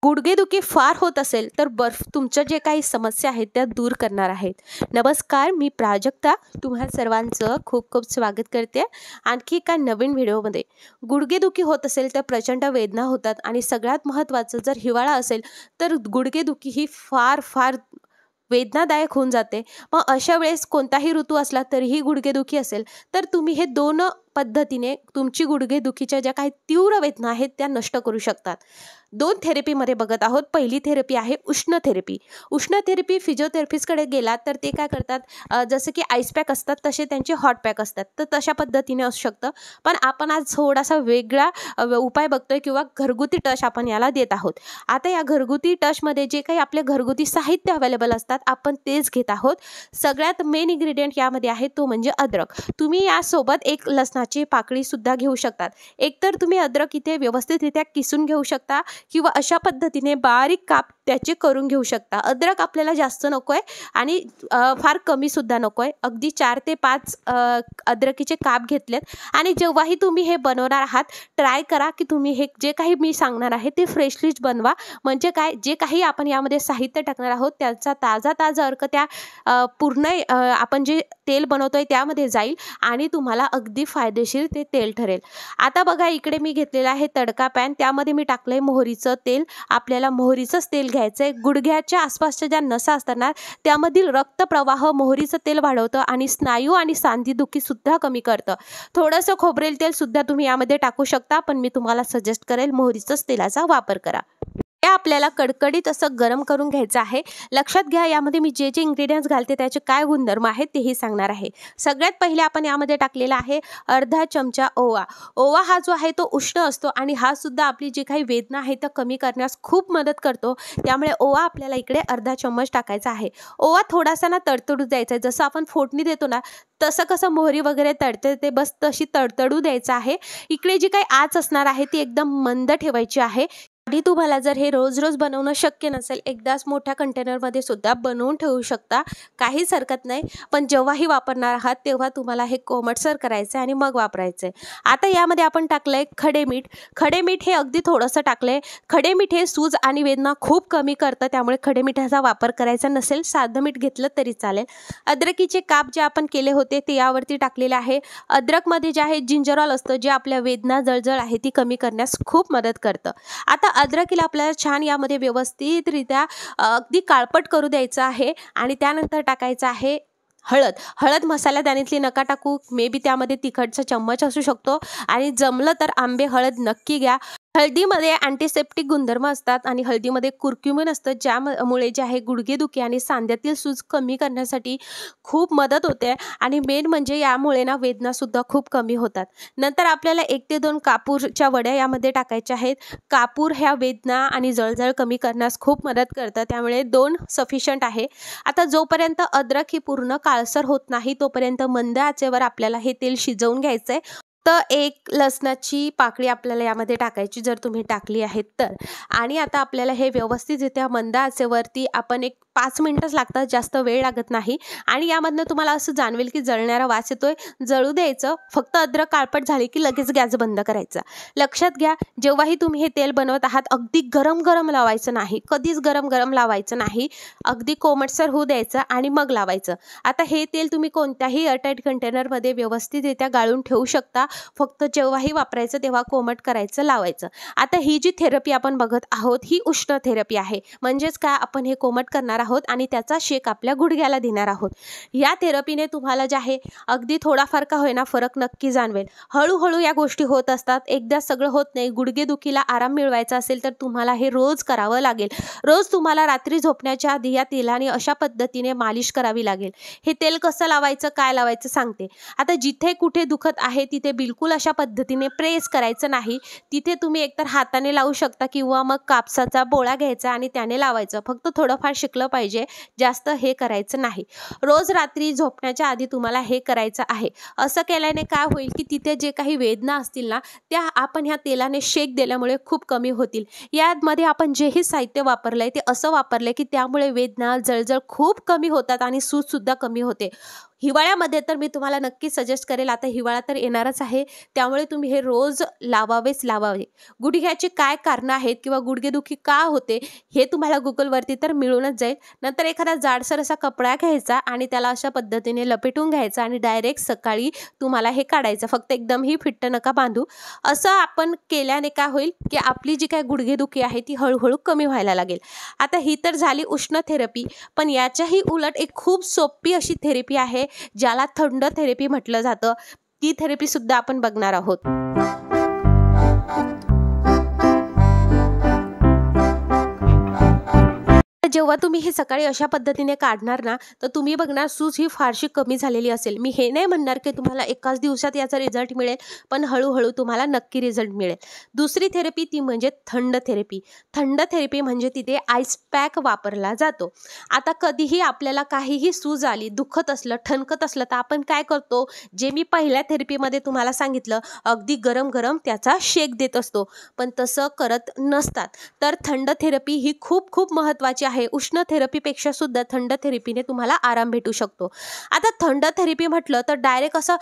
गुडघेदुखी फार होत असेल तर बर्फ तुमच्या जे काही समस्या आहेत त्या दूर करणार आहेत. नमस्कार, मी प्राजक्ता तुम्हा सर्वांचं खूप खूप स्वागत करते आणखी एका नवीन व्हिडिओमध्ये. गुडघेदुखी होत असेल तर प्रचंड वेदना होतात आणि सगळ्यात महत्त्वाचं जर हिवाळा असेल तर गुडघेदुखी ही फार फार वेदनादायक होऊन जाते. मग अशा वेळेस कोणताही ऋतू असला तरीही गुडघेदुखी असेल तर तुम्ही हे दोन पद्धतीने तुमची गुडघेदुखीच्या ज्या काही तीव्र वेदना आहेत त्या नष्ट करू शकतात. दोन थेरपीमध्ये बघत आहोत. पहिली थेरपी आहे उष्ण थेरपी. उष्ण थेरपी फिजिओथेरपिस्टकडे गेलात तर ते काय करतात, जसं की आईस पॅक असतात तसे त्यांचे हॉट पॅक असतात, तर तशा पद्धतीने असू शकतं. पण आपण आज थोडासा वेगळा उपाय बघतोय किंवा घरगुती टच आपण याला देत आहोत. आता या घरगुती टचमध्ये जे काही आपले घरगुती साहित्य अवेलेबल असतात आपण तेच घेत आहोत. सगळ्यात मेन इन्ग्रेडियंट यामध्ये आहे तो म्हणजे अद्रक. तुम्ही यासोबत एक लसणाची पाकळी सुद्धा घेऊ शकतात. एकतर तुम्ही अद्रक इथे व्यवस्थितरित्या किसून घेऊ शकता किंवा अशा पद्धतीने बारीक काप त्याचे करून घेऊ शकता. अद्रक आपल्याला जास्त नको आहे आणि फार कमीसुद्धा नको आहे. अगदी 4 ते 5 अद्रकीचे काप घेतलेत आणि जेव्हाही तुम्ही हे बनवणार आहात ट्राय करा की तुम्ही हे जे काही मी सांगणार आहे ते फ्रेशलीच बनवा. म्हणजे काय, जे काही आपण यामध्ये साहित्य टाकणार आहोत त्याचा ताजा ताजा अर्क त्या पूर्ण आपण जे तेल बनवतोय त्यामध्ये जाईल आणि तुम्हाला अगदी फायदेशीर ते तेल ठरेल. आता बघा, इकडे मी घेतलेला आहे तडका पॅन. त्यामध्ये मी टाकलंय मोहरीचं तेल. आपल्याला मोहरीचंच तेल घ्यायचं आहे. गुडघ्याच्या आसपासच्या ज्या नसा असतात ना त्यामधील रक्तप्रवाह मोहरीचं तेल वाढवतं आणि स्नायू आणि सांधीदुखीसुद्धा कमी करतं. थोडंसं खोबरेल तेलसुद्धा तुम्ही यामध्ये टाकू शकता, पण मी तुम्हाला सजेस्ट करेल मोहरीचंच तेलाचा वापर करा. हे आपल्याला कडकडीत असं गरम करून घ्यायचं आहे. लक्षात घ्या, यामध्ये मी जे जे इन्ग्रेडियंट्स घालते त्याचे काय गुणधर्म आहेत तेही सांगणार आहे. सगळ्यात पहिले आपण यामध्ये टाकलेला आहे अर्धा चमचा ओवा. ओवा हा जो आहे तो उष्ण असतो आणि हा सुद्धा आपली जी काही वेदना आहे त्या कमी करण्यास खूप मदत करतो. त्यामुळे ओवा आपल्याला इकडे अर्धा चम्मच टाकायचा आहे. ओवा थोडासा ना तडतडू द्यायचा आहे. जसं आपण फोडणी देतो ना तसं कसं मोहरी वगैरे तडते ते बस तशी तडतडू द्यायचं आहे. इकडे जी काही आच असणार आहे ती एकदम मंद ठेवायची आहे. आधी तुम्हाला जर हे रोज रोज बनवणं शक्य नसेल, एकदाच मोठ्या कंटेनरमध्ये सुद्धा बनवून ठेवू शकता, काहीच हरकत नाही. पण जेव्हाही वापरणार आहात तेव्हा तुम्हाला हे कोमटसर करायचं आहे आणि मग वापरायचं आहे. आता यामध्ये आपण टाकलं आहे खडे मीठ. खडे मीठ हे अगदी थोडंसं टाकलं आहे. खडे मीठ हे सूज आणि वेदना खूप कमी करतं, त्यामुळे खडे मिठाचा वापर करायचा नसेल साधं मीठ घेतलं तरी चालेल. अद्रकीचे काप जे आपण केले होते ते यावरती टाकलेले आहे. अद्रकमध्ये जे आहे जिंजरॉल असतं, जे आपल्या वेदना जळजळ आहे ती कमी करण्यास खूप मदत करतं. आता अद्रकीला आपल्याला छान यामध्ये व्यवस्थितरित्या अगदी काळपट करू द्यायचं आहे आणि त्यानंतर टाकायचं आहे हळद. हळद मसाल्यादाणीतली नका टाकू, मे बी त्यामध्ये तिखटचा चम्मच असू शकतो आणि जमलं तर आंबे हळद नक्की घ्या. हळदीमध्ये अँटीसेप्टिक गुणधर्म असतात आणि हळदीमध्ये कुर्क्युमिन असतं, ज्यामुळे जे आहे गुडघेदुखी आणि सांध्यातील सूज कमी करण्यासाठी खूप मदत होते आणि मेन म्हणजे यामुळे ना वेदनासुद्धा खूप कमी होतात. नंतर आपल्याला 1 ते 2 कापूरच्या वड्या यामध्ये टाकायच्या आहेत. कापूर ह्या वेदना आणि जळजळ कमी करण्यास खूप मदत करतं, त्यामुळे 2 सफिशियंट आहे. आता जोपर्यंत अद्रक ही पूर्ण काळसर होत नाही तोपर्यंत मंद आचेवर आपल्याला हे तेल शिजवून घ्यायचं आहे. तर 1 लसणाची पाकळी आपल्याला यामध्ये टाकायची जर तुम्ही टाकली आहेत तर. आणि आता आपल्याला हे व्यवस्थितरित्या मंद आचेवरती आपण एक 5 मिनिटच लागतात, जास्त वेळ लागत नाही. आणि यामधनं तुम्हाला असं जाणवेल की जळणारा वास येतोय, जळू द्यायचं. फक्त अद्रक काळपट झाली की लगेच गॅस बंद करायचा. लक्षात घ्या, जेव्हाही तुम्ही हे तेल बनवत आहात अगदी गरम गरम लावायचं नाही, कधीच गरम गरम लावायचं नाही. अगदी कोमटसर होऊ द्यायचं आणि मग लावायचं. आता हे तेल तुम्ही कोणत्याही एअरटाईट कंटेनरमध्ये व्यवस्थितरित्या गाळून ठेवू शकता. फक्त जेव्हाही वापरायचं तेव्हा कोमट करायचं, लावायचं. आता ही जी थेरपी आपण बघत आहोत ही उष्ण थेरपी आहे. म्हणजेच काय, आपण हे कोमट करणार आहोत आणि त्याचा शेक आपल्या गुडघ्याला देणार आहोत. या थेरपीने तुम्हाला जे आहे अगदी थोडाफार का होईना फरक नक्की जाणवेल. हळूहळू या गोष्टी होत असतात, एकदा सगळं होत नाही. गुडघेदुखीला आराम मिळवायचा असेल तर तुम्हाला हे रोज करावं लागेल. रोज तुम्हाला रात्री झोपण्याच्या आधी या तेलाने अशा पद्धतीने मालिश करावी लागेल. हे तेल कसं लावायचं, काय लावायचं सांगते. आता जिथे कुठे दुखत आहे तिथे बिलकुल अशा पद्धतीने प्रेस करायचं नाही. तिथे तुम्ही एकतर हाताने लावू शकता किंवा मग कापसाचा बोळा घ्यायचा आणि त्याने लावायचं. फक्त थोडंफार शिकलं पाहिजे, जास्त हे करायचं नाही. रोज रात्री झोपण्याच्या आधी तुम्हाला हे करायचं आहे. असं केल्याने काय होईल की तिथे जे काही वेदना असतील ना त्या आपण ह्या तेलाने शेक दिल्यामुळे खूप कमी होतील. यामध्ये आपण जेही साहित्य वापरलंय ते असं वापरलंय की त्यामुळे वेदना जळजळ खूप कमी होतात आणि सूजसुद्धा कमी होते. हिवाळ्यामध्ये तर मी तुम्हाला नक्की सजेस्ट करेल, आता हिवाळा तर येणारच आहे, त्यामुळे तुम्ही हे रोज लावावे. गुडघ्याची काय कारणं आहेत किंवा गुडघेदुखी का होते हे तुम्हाला गुगलवरती तर मिळूनच जाईल. नंतर एखादा जाडसर असा कपडा घ्यायचा आणि त्याला अशा पद्धतीने लपेटून घ्यायचा आणि डायरेक्ट सकाळी तुम्हाला हे काढायचं. फक्त एकदमही फिट्ट नका बांधू. असं आपण केल्याने काय होईल की आपली जी काय गुडघेदुखी आहे ती हळूहळू कमी व्हायला लागेल. आता ही तर झाली उष्ण थेरपी, पण याच्याही उलट एक खूप सोपी अशी थेरपी आहे ज्याला थंड थेरपी म्हटलं जातं. ती थेरपी सुद्धा आपण बघणार आहोत. जेव्हा तुम्ही हे सकाळी अशा पद्धतीने काढणार ना, तर तुम्ही बघणार सूज ही फारशी कमी झालेली असेल. मी हे नाही म्हणणार की तुम्हाला एकाच दिवसात याचा रिझल्ट मिळेल, पण हळूहळू तुम्हाला नक्की रिझल्ट मिळेल. दुसरी थेरपी ती म्हणजे थंड थेरपी. थंड थेरपी म्हणजे तिथे आईस पॅक वापरला जातो. आता कधीही आपल्याला काहीही सूज आली, दुखत असलं, ठणकत असलं, तर आपण काय करतो, जे मी पहिल्या थेरपीमध्ये तुम्हाला सांगितलं, अगदी गरम गरम त्याचा शेक देत असतो, पण तसं करत नसतात. तर थंड थेरपी ही खूप खूप महत्त्वाची आहे. उष्ण थेरपीपेक्षा सुद्धा थंड थेरपीने तुम्हाला आराम भेटू शकतो. आता थंड थेरपी म्हटलं तर डायरेक्ट असं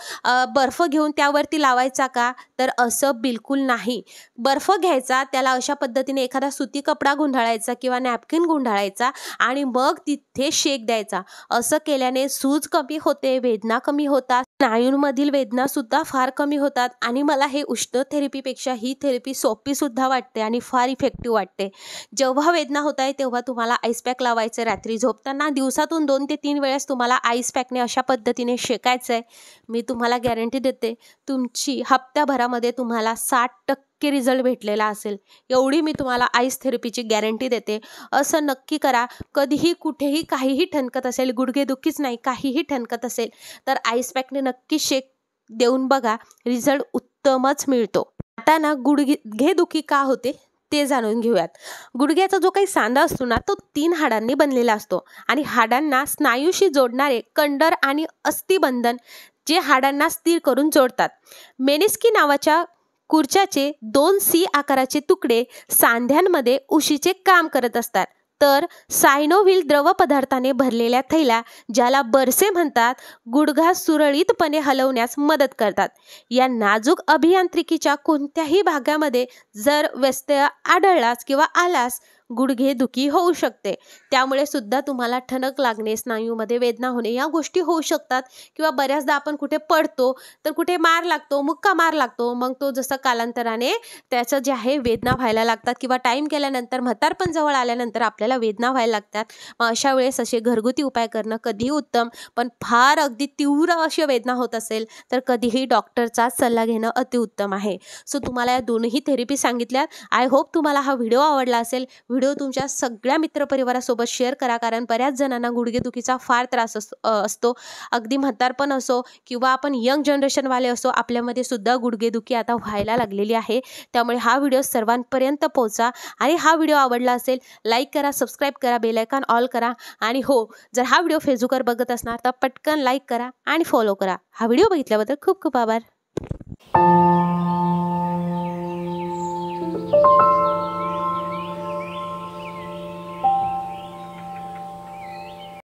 बर्फ घेऊन त्यावरती लावायचा का, तर असं बिलकुल नाही. बर्फ घ्यायचा, त्याला अशा पद्धतीने एखादा सुती कपडा गुंडाळायचा किंवा नॅपकिन गुंडाळायचा आणि मग तिथे शेक द्यायचा. असं केल्याने सूज कमी होते, वेदना कमी होतात, स्नायूंमधील वेदना सुद्धा फार कमी होतात आणि मला हे उष्ण थेरपीपेक्षा ही थेरपी सोपी सुद्धा वाटते आणि फार इफेक्टिव्ह वाटते. जेव्हा वेदना होत आहे तेव्हा तुम्हाला आईस पॅक लावायचं. रात्री झोपताना दिवसातून 2 ते 3 वेळेस तुम्हाला आईस पॅकने अशा पद्धतीने शेकायचं आहे. मी तुम्हाला गॅरंटी देते, तुमची हप्त्याभरामध्ये तुम्हाला 60% रिझल्ट भेटलेला असेल. एवढी मी तुम्हाला आईस थेरपीची गॅरंटी देते. असं नक्की करा. कधीही कुठेही काहीही ठणकत असेल, गुडघेदुखीच नाही काहीही ठणकत असेल, तर आईस पॅकने नक्की शेक देऊन बघा, रिझल्ट उत्तमच मिळतो. आता ना गुडघेदुखी का होते ते जाणून घेऊयात. गुडघ्याचा जो काही सांधा असतो ना, तो 3 हाडांनी बनलेला असतो आणि हाडांना स्नायूशी जोडणारे कंडर आणि अस्थिबंधन जे हाडांना स्थिर करून जोडतात. मेनिस्की नावाच्या कुर्च्याचे 2 सी आकाराचे तुकडे सांध्यांमध्ये उशीचे काम करत असतात. तर सायनोव्हिल द्रव पदार्थाने भरलेल्या थैल्या, ज्याला बरसे म्हणतात, गुडघा सुरळीतपणे हलवण्यास मदत करतात. या नाजूक अभियांत्रिकीच्या कोणत्याही भागामध्ये जर व्यत्यय आढळलास किंवा आलास, गुडघेदुखी होऊ शकते. त्यामुळे सुद्धा तुम्हाला ठणक लागणे, स्नायूमध्ये वेदना होणे या गोष्टी होऊ शकतात. किंवा बऱ्याचदा आपण कुठे पडतो तर कुठे मार लागतो, मुक्का मार लागतो, मग तो जसं कालांतराने त्याचं जे आहे वेदना व्हायला लागतात किंवा टाईम केल्यानंतर म्हातारपण जवळ आल्यानंतर आपल्याला वेदना व्हायला लागतात. मग अशा वेळेस असे घरगुती उपाय करणं कधीही उत्तम. पण फार अगदी तीव्र अशी वेदना होत असेल तर कधीही डॉक्टरचा सल्ला घेणं अतिउत्तम आहे. सो तुम्हाला या दोन्ही थेरपी सांगितल्यात. आय होप तुम्हाला हा व्हिडिओ आवडला असेल. व्हिडिओ तुमच्या सगळ्या मित्रपरिवारासोबत शेअर करा, कारण बऱ्याच जणांना गुडघेदुखीचा फार त्रास असतो. अगदी म्हातारपण असो किंवा आपण यंग जनरेशनवाले असो, आपल्यामध्ये सुद्धा गुडघेदुखी आता व्हायला लागलेली आहे. त्यामुळे हा व्हिडिओ सर्वांपर्यंत पोहोचा आणि हा व्हिडिओ आवडला असेल लाईक करा, सबस्क्राईब करा, बेल आयकॉन ऑल करा आणि हो, जर हा व्हिडिओ फेसबुकवर बघत असणार तर पटकन लाईक करा आणि फॉलो करा. हा व्हिडिओ बघितल्याबद्दल खूप खूप आभार.